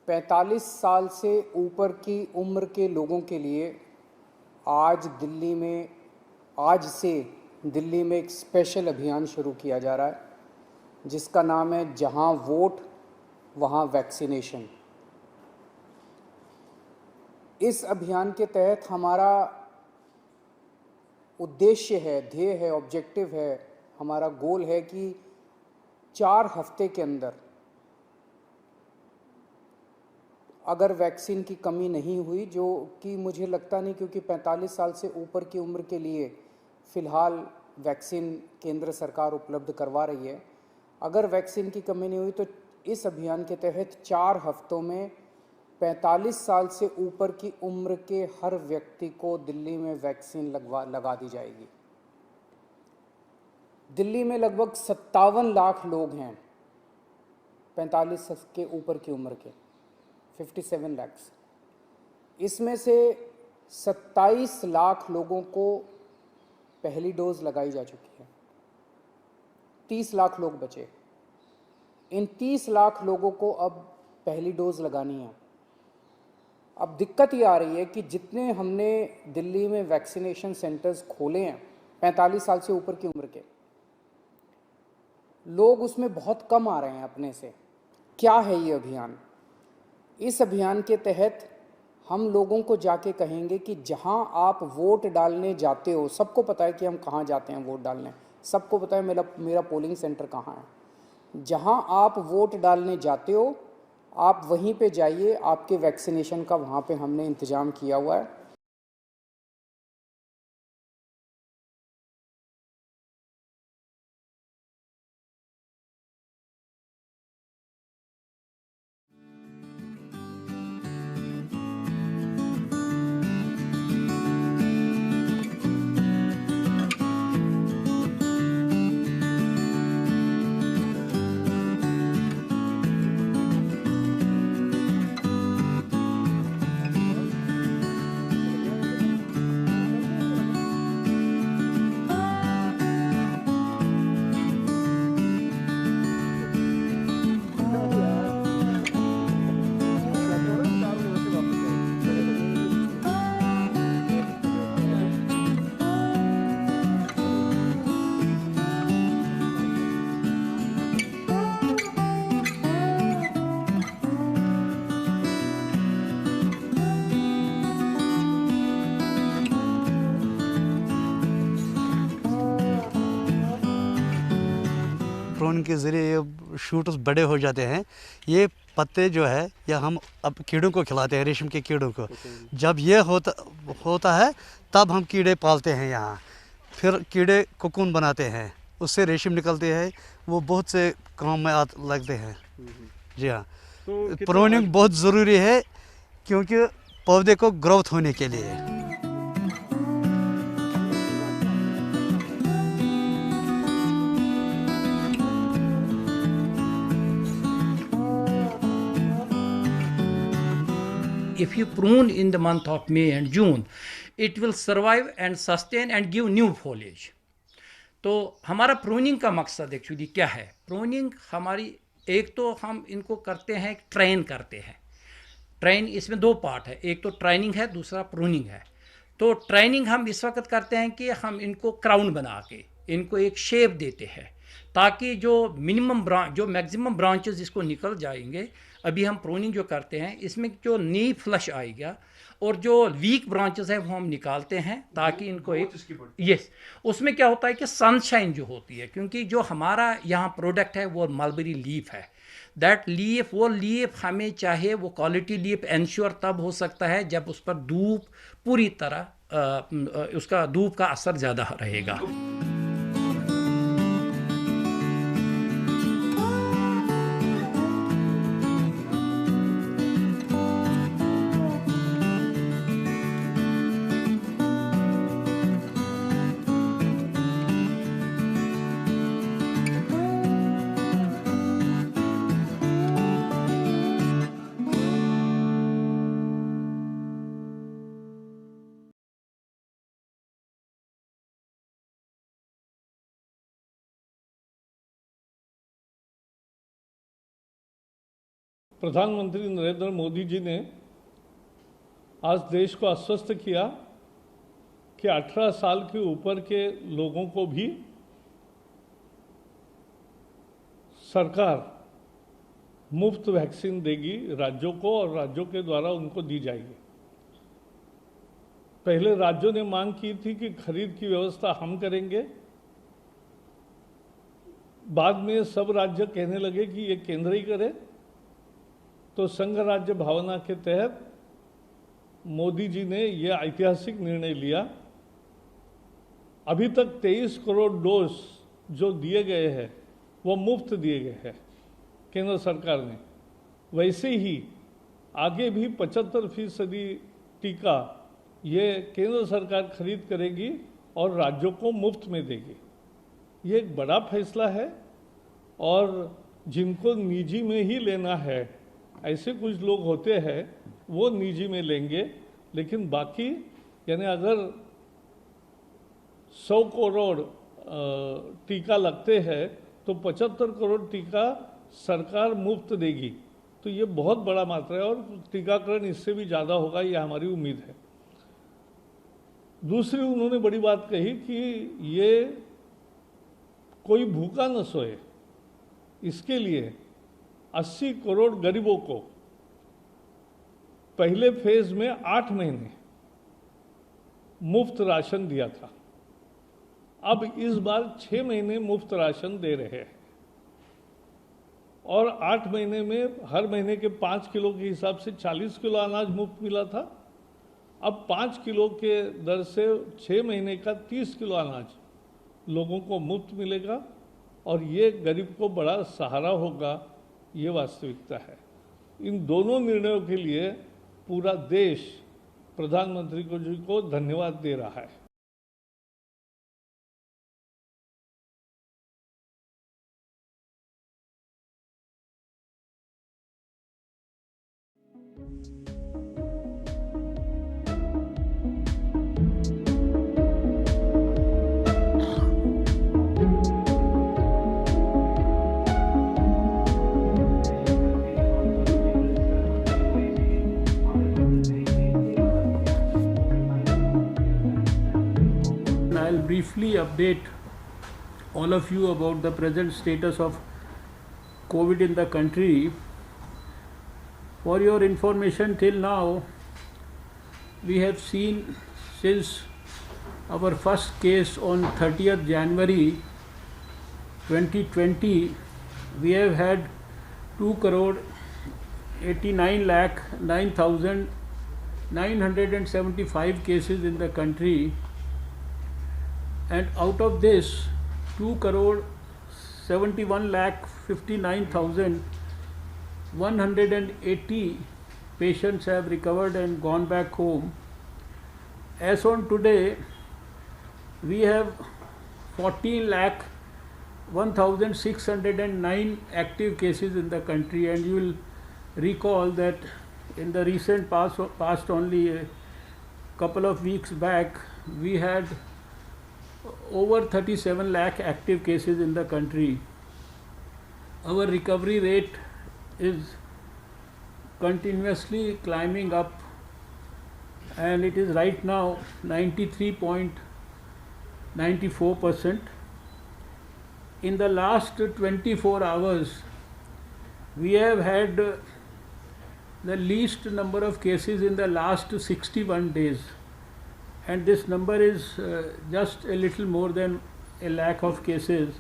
45 साल से ऊपर की उम्र के लोगों के लिए आज से दिल्ली में एक स्पेशल अभियान शुरू किया जा रहा है जिसका नाम है जहां वोट वहां वैक्सीनेशन। इस अभियान के तहत हमारा उद्देश्य है, ध्येय है, ऑब्जेक्टिव है, हमारा गोल है कि 4 हफ्ते के अंदर अगर वैक्सीन की कमी नहीं हुई, जो कि मुझे लगता नहीं, क्योंकि 45 साल से ऊपर की उम्र के लिए फ़िलहाल वैक्सीन केंद्र सरकार उपलब्ध करवा रही है। अगर वैक्सीन की कमी नहीं हुई तो इस अभियान के तहत 4 हफ्तों में 45 साल से ऊपर की उम्र के हर व्यक्ति को दिल्ली में वैक्सीन लगा दी जाएगी। दिल्ली में लगभग 57 लाख लोग हैं 45 के ऊपर की उम्र के, 57 लाख। इसमें से 27 लाख लोगों को पहली डोज लगाई जा चुकी है, 30 लाख लोग बचे। इन 30 लाख लोगों को अब पहली डोज लगानी है। अब दिक्कत ये आ रही है कि जितने हमने दिल्ली में वैक्सीनेशन सेंटर्स खोले हैं 45 साल से ऊपर की उम्र के लोग, उसमें बहुत कम आ रहे हैं अपने से। क्या है ये अभियान? इस अभियान के तहत हम लोगों को जाके कहेंगे कि जहां आप वोट डालने जाते हो, सबको पता है कि हम कहां जाते हैं वोट डालने, सबको पता है मेरा पोलिंग सेंटर कहां है। जहां आप वोट डालने जाते हो आप वहीं पे जाइए, आपके वैक्सीनेशन का वहाँ पे हमने इंतज़ाम किया हुआ है। ड्रोन के ज़रिए ये शूट्स बड़े हो जाते हैं। ये पत्ते जो है या हम अब कीड़ों को खिलाते हैं, रेशम के कीड़ों को। जब ये होता है तब हम कीड़े पालते हैं यहाँ। फिर कीड़े कोकून बनाते हैं, उससे रेशम निकलते हैं, वो बहुत से काम में लगते हैं। जी हाँ, तो प्रूनिंग बहुत ज़रूरी है क्योंकि पौधे को ग्रोथ होने के लिए। If you prune in the month of May and June, it will survive and sustain and give new foliage. तो हमारा प्रूनिंग का मकसद एक्चुअली क्या है? प्रूनिंग हमारी, एक तो हम इनको करते हैं, ट्रेन करते हैं। ट्रेन, इसमें 2 पार्ट है, एक तो ट्रेनिंग है, दूसरा प्रूनिंग है। तो ट्रेनिंग हम इस वक्त करते हैं कि हम इनको क्राउन बना के इनको एक शेप देते हैं ताकि जो मैक्सिमम ब्रांचेस इसको निकल जाएंगे। अभी हम प्रूनिंग जो करते हैं इसमें जो नी फ्लश आएगा और जो वीक ब्रांचेस है वो हम निकालते हैं ताकि इनको उसमें क्या होता है कि सनशाइन जो होती है, क्योंकि जो हमारा यहाँ प्रोडक्ट है वो मलबरी लीफ है। वो लीफ हमें चाहे वो क्वालिटी लीफ इंश्योर तब हो सकता है जब उस पर धूप पूरी तरह उसका धूप का असर ज़्यादा रहेगा। प्रधानमंत्री नरेंद्र मोदी जी ने आज देश को आश्वस्त किया कि 18 साल के ऊपर के लोगों को भी सरकार मुफ्त वैक्सीन देगी राज्यों को, और राज्यों के द्वारा उनको दी जाएगी। पहले राज्यों ने मांग की थी कि खरीद की व्यवस्था हम करेंगे, बाद में सब राज्य कहने लगे कि ये केंद्र ही करे। तो संघ राज्य भावना के तहत मोदी जी ने यह ऐतिहासिक निर्णय लिया। अभी तक 23 करोड़ डोज जो दिए गए हैं वो मुफ्त दिए गए हैं केंद्र सरकार ने। वैसे ही आगे भी 75% टीका ये केंद्र सरकार खरीद करेगी और राज्यों को मुफ्त में देगी। ये एक बड़ा फैसला है, और जिनको निजी में ही लेना है, ऐसे कुछ लोग होते हैं वो निजी में लेंगे, लेकिन बाकी यानी अगर 100 करोड़ टीका लगते हैं तो 75 करोड़ टीका सरकार मुफ्त देगी। तो ये बहुत बड़ा मात्रा है, और टीकाकरण इससे भी ज़्यादा होगा, ये हमारी उम्मीद है। दूसरी उन्होंने बड़ी बात कही कि ये कोई भूखा न सोए, इसके लिए 80 करोड़ गरीबों को पहले फेज में 8 महीने मुफ्त राशन दिया था। अब इस बार 6 महीने मुफ्त राशन दे रहे हैं, और 8 महीने में हर महीने के 5 किलो के हिसाब से 40 किलो अनाज मुफ्त मिला था। अब 5 किलो के दर से 6 महीने का 30 किलो अनाज लोगों को मुफ्त मिलेगा, और ये गरीब को बड़ा सहारा होगा, ये वास्तविकता है। इन दोनों निर्णयों के लिए पूरा देश प्रधानमंत्री जी को धन्यवाद दे रहा है। I'll briefly update all of you about the present status of COVID in the country. For your information, till now, we have seen since our first case on 30th January 2020, we have had 2,89,09,975 cases in the country. And out of this, 2,71,59,180 patients have recovered and gone back home. As on today, we have 14,01,609 active cases in the country, and you will recall that in the recent past only a couple of weeks back, we had over 37 lakh active cases in the country. Our recovery rate is continuously climbing up, and it is right now 93.94%. In the last 24 hours, we have had the least number of cases in the last 61 days. And this number is just a little more than a lakh of cases,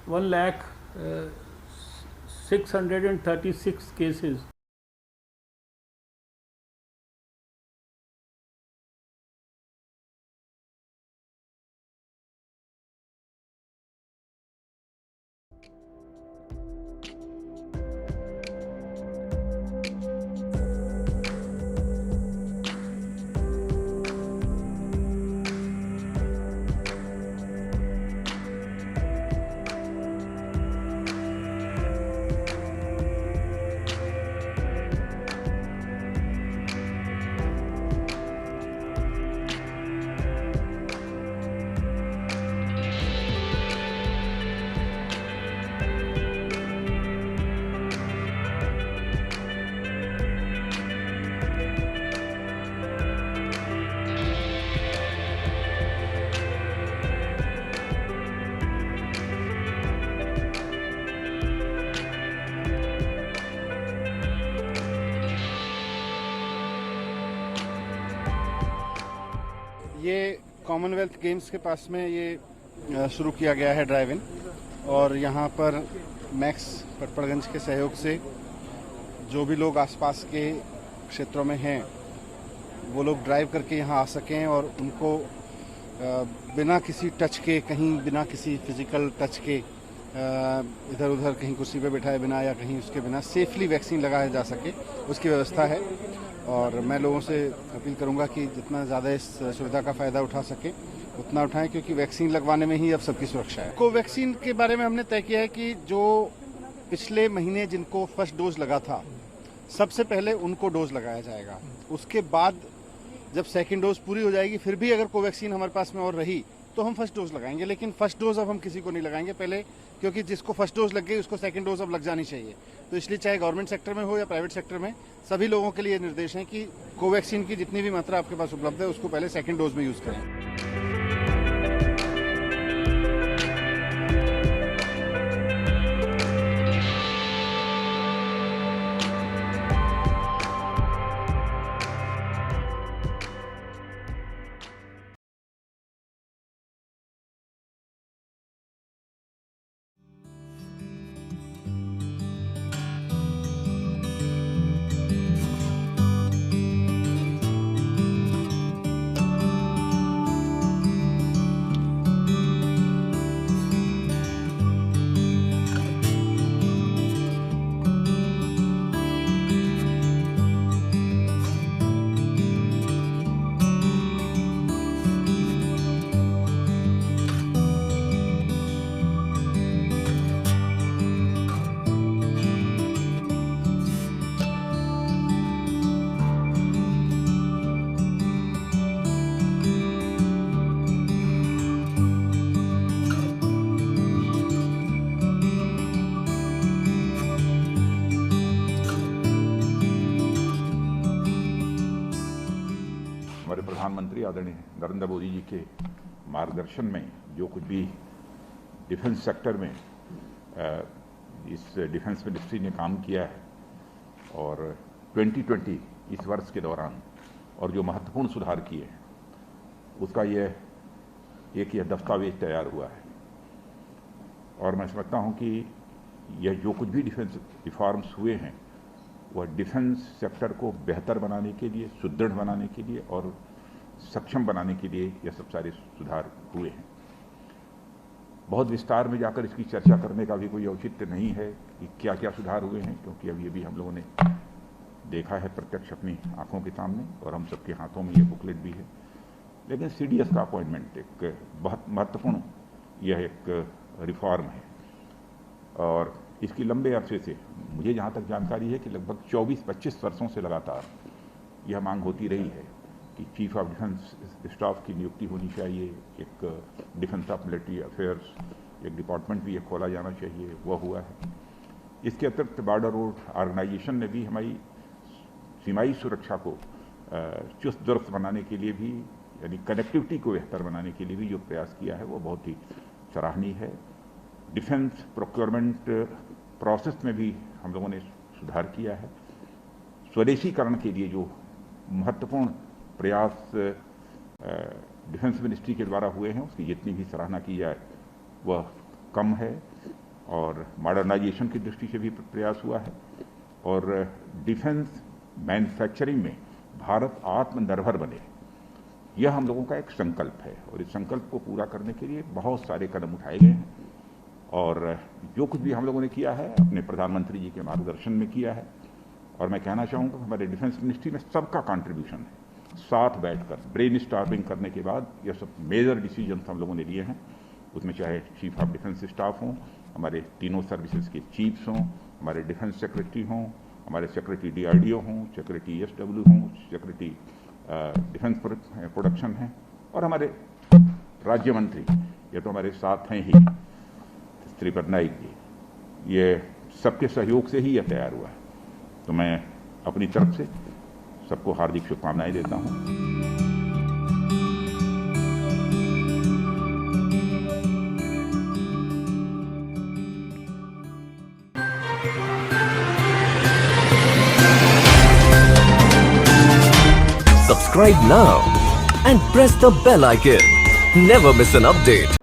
1,06,36 cases. ये Commonwealth games के पास में ये शुरू किया गया है drive इन, और यहाँ पर मैक्स पटपड़गंज के सहयोग से जो भी लोग आसपास के क्षेत्रों में हैं वो लोग ड्राइव करके यहाँ आ सकें और उनको बिना किसी टच के, कहीं बिना किसी फिजिकल टच के, इधर उधर कहीं कुर्सी पे बिठाए बिना या कहीं उसके बिना सेफली वैक्सीन लगाया जा सके, उसकी व्यवस्था है। और मैं लोगों से अपील करूंगा कि जितना ज़्यादा इस सुविधा का फ़ायदा उठा सके उतना उठाएं, क्योंकि वैक्सीन लगवाने में ही अब सबकी सुरक्षा है। कोवैक्सीन के बारे में हमने तय किया है कि जो पिछले महीने जिनको फर्स्ट डोज लगा था, सबसे पहले उनको डोज लगाया जाएगा। उसके बाद जब सेकेंड डोज पूरी हो जाएगी, फिर भी अगर कोवैक्सीन हमारे पास में और रही तो हम फर्स्ट डोज लगाएंगे। लेकिन फर्स्ट डोज अब हम किसी को नहीं लगाएंगे पहले, क्योंकि जिसको फर्स्ट डोज लग गई उसको सेकंड डोज अब लग जानी चाहिए। तो इसलिए चाहे गवर्नमेंट सेक्टर में हो या प्राइवेट सेक्टर में, सभी लोगों के लिए निर्देश है कि कोवैक्सीन की जितनी भी मात्रा आपके पास उपलब्ध है उसको पहले सेकंड डोज में यूज करें। हमारे प्रधानमंत्री आदरणीय नरेंद्र मोदी जी के मार्गदर्शन में जो कुछ भी डिफेंस सेक्टर में इस डिफेंस मिनिस्ट्री ने काम किया है, और 2020 इस वर्ष के दौरान और जो महत्वपूर्ण सुधार किए हैं, उसका यह दस्तावेज तैयार हुआ है। और मैं समझता हूं कि यह जो कुछ भी डिफेंस रिफॉर्म्स हुए हैं वह डिफेंस सेक्टर को बेहतर बनाने के लिए, सुदृढ़ बनाने के लिए और सक्षम बनाने के लिए यह सब सारे सुधार हुए हैं। बहुत विस्तार में जाकर इसकी चर्चा करने का भी कोई औचित्य नहीं है कि क्या क्या सुधार हुए हैं, क्योंकि अभी हम लोगों ने देखा है प्रत्यक्ष अपनी आंखों के सामने, और हम सबके हाथों में ये बुकलेट भी है। लेकिन CDS का अपॉइंटमेंट एक बहुत महत्वपूर्ण यह एक रिफॉर्म है, और इसकी लंबे अरसे से, मुझे जहाँ तक जानकारी है कि लगभग 24-25 वर्षों से लगातार यह मांग होती रही है कि चीफ ऑफ डिफेंस स्टाफ की नियुक्ति होनी चाहिए, एक डिफेंस ऑफ मिलिट्री अफेयर्स एक डिपार्टमेंट भी खोला जाना चाहिए, वह हुआ है। इसके अतिरिक्त बॉर्डर रोड ऑर्गेनाइजेशन ने भी हमारी सीमाई सुरक्षा को चुस्त दुरुस्त बनाने के लिए भी, यानी कनेक्टिविटी को बेहतर बनाने के लिए भी जो प्रयास किया है वो बहुत ही सराहनीय है। डिफेंस प्रोक्योरमेंट प्रोसेस में भी हम लोगों ने सुधार किया है। स्वदेशीकरण के लिए जो महत्वपूर्ण प्रयास डिफेंस मिनिस्ट्री के द्वारा हुए हैं, उसकी जितनी भी सराहना की जाए वह कम है। और मॉडर्नाइजेशन की दृष्टि से भी प्रयास हुआ है, और डिफेंस मैन्युफैक्चरिंग में भारत आत्मनिर्भर बने, यह हम लोगों का एक संकल्प है, और इस संकल्प को पूरा करने के लिए बहुत सारे कदम उठाए गए हैं। और जो कुछ भी हम लोगों ने किया है अपने प्रधानमंत्री जी के मार्गदर्शन में किया है, और मैं कहना चाहूँगा हमारे डिफेंस मिनिस्ट्री में सबका कंट्रीब्यूशन है। साथ बैठकर ब्रेन स्टॉर्मिंग करने के बाद यह सब मेजर डिसीजन हम लोगों ने लिए हैं। उसमें चाहे चीफ ऑफ डिफेंस स्टाफ हों, हमारे तीनों सर्विसेज के चीफ्स हों, हमारे डिफेंस सेक्रेटरी हों, हमारे सेक्रेटरी DRDO हों, सेक्रेटरी SW हों, सेक्रेटरी डिफेंस प्रोडक्शन हैं, और हमारे राज्य मंत्री, ये तो हमारे साथ हैं ही, श्रीपद नाइक जी, ये सबके सहयोग से ही यह तैयार हुआ है। तो मैं अपनी तरफ से सबको हार्दिक शुभकामनाएं देता हूं। Subscribe now and press the bell icon. Never miss an update.